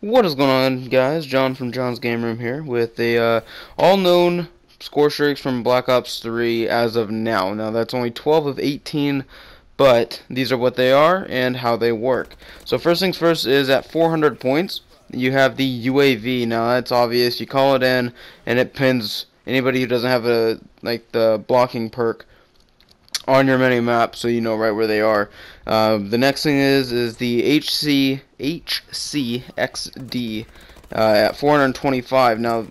What is going on, guys? John from John's Game Room here with the all-known score streaks from Black Ops 3 as of now. Now, that's only 12 of 18, but these are what they are and how they work. So first things first is at 400 points, you have the UAV. Now, that's obvious. You call it in, and it pins anybody who doesn't have the blocking perk on your mini map, so you know right where they are. The next thing is the HCXD at 425. Now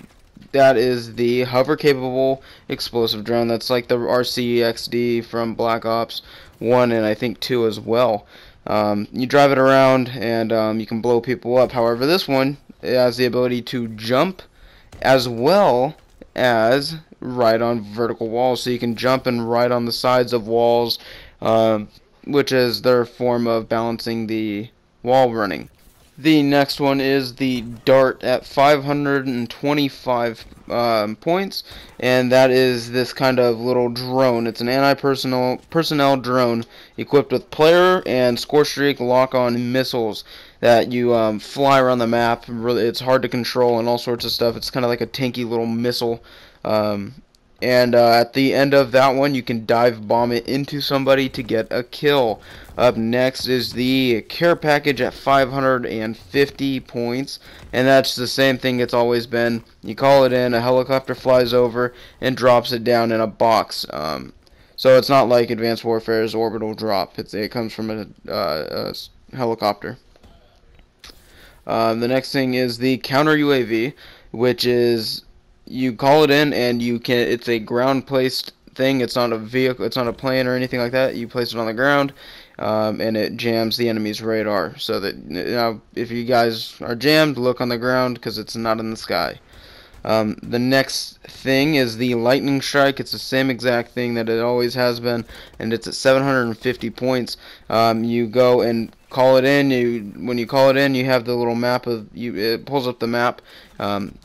that is the hover capable explosive drone. That's like the RCXD from Black Ops 1 and I think 2 as well. You drive it around and you can blow people up. However, this one has the ability to jump as well as ride on vertical walls, so you can jump and ride on the sides of walls, which is their form of balancing the wall running. The next one is the Dart at 525 points, and that is this kind of little drone. It's an anti-personnel drone equipped with player and score streak lock-on missiles that you fly around the map. Really, it's hard to control and all sorts of stuff. It's kind of like a tanky little missile. And at the end of that one, you can dive bomb it into somebody to get a kill. Up next is the care package at 550 points, and that's the same thing it's always been. You call it in, a helicopter flies over and drops it down in a box. So it's not like Advanced Warfare's orbital drop. It comes from a helicopter. The next thing is the counter UAV, which is you call it in and it's a ground placed thing. It's not a vehicle, it's not a plane or anything like that. You place it on the ground, and it jams the enemy's radar, so that if you guys are jammed, look on the ground because it's not in the sky. The next thing is the lightning strike. It's the same exact thing that it always has been, and it's at 750 points. You go and call it in. When you call it in, you have the little map of you. It pulls up the map.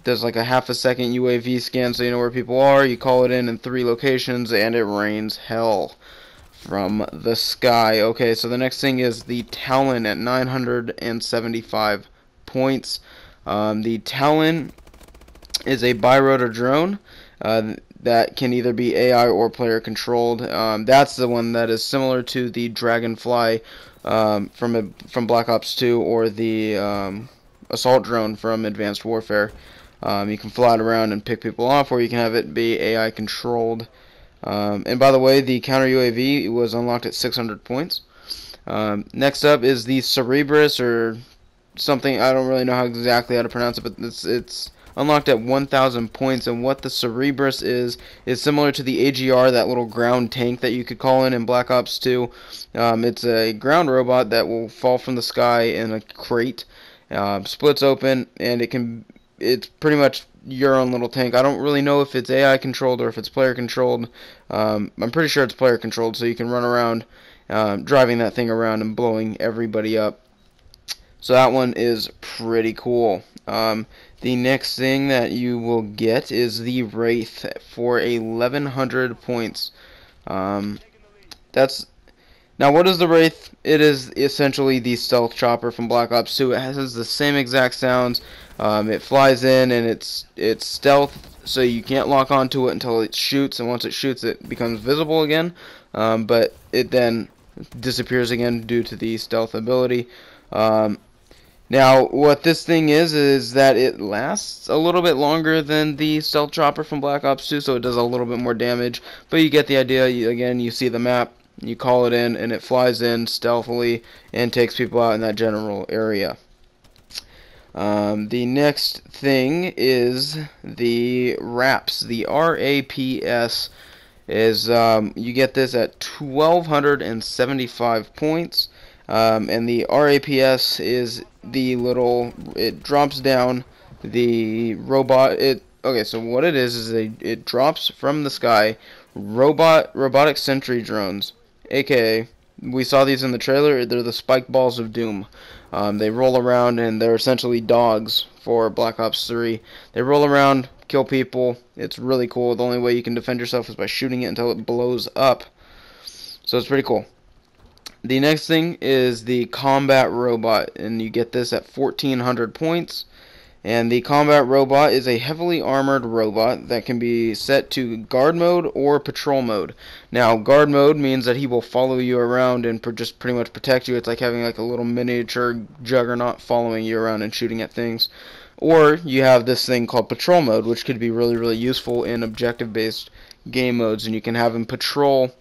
There's like a half a second UAV scan, so you know where people are. You call it in 3 locations, and it rains hell from the sky. Okay, so the next thing is the Talon at 975 points. The Talon is a birotor drone that can either be AI or player controlled. That's the one that is similar to the Dragonfly from Black Ops 2 or the assault drone from Advanced Warfare. You can fly it around and pick people off, or you can have it be AI controlled. And by the way, the counter UAV was unlocked at 600 points. Next up is the Cerebrus, or something. I don't really know exactly how to pronounce it, but it's unlocked at 1,000 points. And what the Cerebrus is similar to the AGR, that little ground tank that you could call in Black Ops 2. It's a ground robot that will fall from the sky in a crate, splits open, and it's pretty much your own little tank. I don't really know if it's AI controlled or if it's player controlled. I'm pretty sure it's player controlled, so you can run around driving that thing around and blowing everybody up. So that one is pretty cool. The next thing that you will get is the Wraith for 1,100 points. That's Now, what is the Wraith? It is essentially the stealth chopper from Black Ops 2. It has the same exact sounds. It flies in and it's stealth, so you can't lock onto it until it shoots, and once it shoots, it becomes visible again. But it then disappears again due to the stealth ability. Now, what this thing is that it lasts a little bit longer than the stealth chopper from Black Ops 2, so it does a little bit more damage. But you get the idea. Again, you see the map, you call it in, and it flies in stealthily and takes people out in that general area. The next thing is the RAPS. The RAPS is, you get this at 1,275 points. And the RAPS is it drops down the robot. Okay, so what it is it drops from the sky robotic sentry drones, aka we saw these in the trailer. They're the spike balls of doom. They roll around and they're essentially dogs for Black Ops 3. They roll around, kill people. It's really cool. The only way you can defend yourself is by shooting it until it blows up. So it's pretty cool. The next thing is the combat robot, and you get this at 1400 points. And the combat robot is a heavily armored robot that can be set to guard mode or patrol mode. Now, guard mode means that he will follow you around and just pretty much protect you. It's like having like a little miniature juggernaut following you around and shooting at things. Or you have this thing called patrol mode, which could be really, really useful in objective-based game modes, and you can have him patrol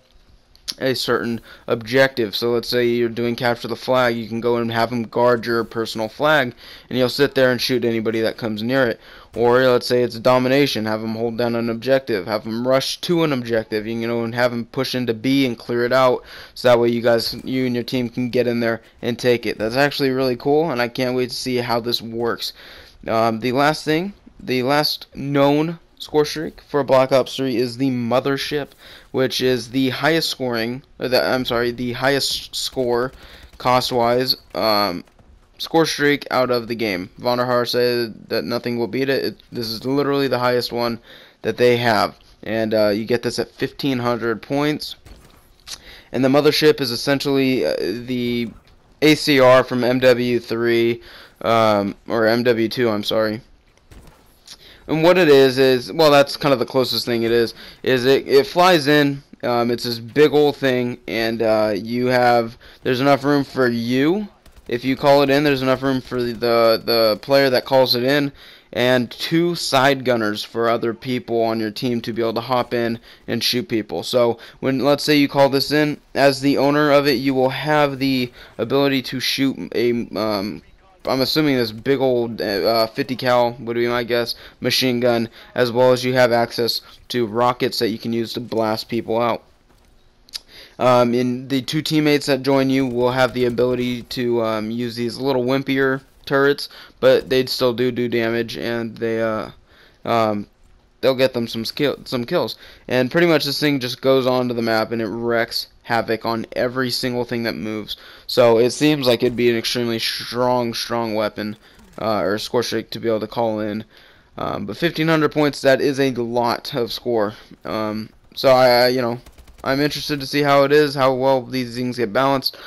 a certain objective. So let's say you're doing capture the flag, you can go and have him guard your personal flag, and he'll sit there and shoot anybody that comes near it. Or let's say it's domination, have him hold down an objective, have him rush to an objective, you know, and have him push into B and clear it out, so that way you and your team can get in there and take it. That's actually really cool, and I can't wait to see how this works. The last known score streak for Black Ops 3 is the Mothership, which is the highest scoring, the highest score cost-wise score streak out of the game. Vonderhaar said that nothing will beat it. This is literally the highest one that they have, and you get this at 1500 points. And the Mothership is essentially the ACR from MW3 or MW2. I'm sorry. And what it is well, that's kind of the closest thing it is it flies in. It's this big old thing, and there's enough room for you. If you call it in, there's enough room for the player that calls it in, and 2 side gunners for other people on your team to be able to hop in and shoot people. So when, let's say you call this in, as the owner of it, you will have the ability to shoot a I'm assuming this big old 50 cal would be my guess machine gun, as well as you have access to rockets that you can use to blast people out. And the 2 teammates that join you will have the ability to use these little wimpier turrets, but they'd still do damage, and they'll get them some kills. And pretty much this thing just goes onto the map and it wrecks havoc on every single thing that moves. So it seems like it'd be an extremely strong weapon or score streak to be able to call in. But 1500 points, that is a lot of score. So I'm interested to see how it is, how well these things get balanced.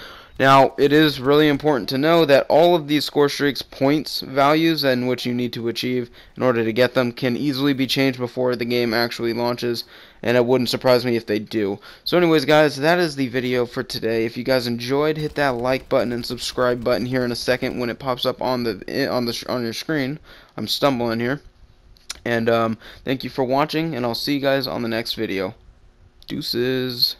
Now, it is really important to know that all of these score streaks points values and which you need to achieve in order to get them can easily be changed before the game actually launches, and it wouldn't surprise me if they do. So anyways, guys, that is the video for today. If you guys enjoyed, hit that like button and subscribe button here in a second when it pops up on your screen. I'm stumbling here. And thank you for watching, and I'll see you guys on the next video. Deuces.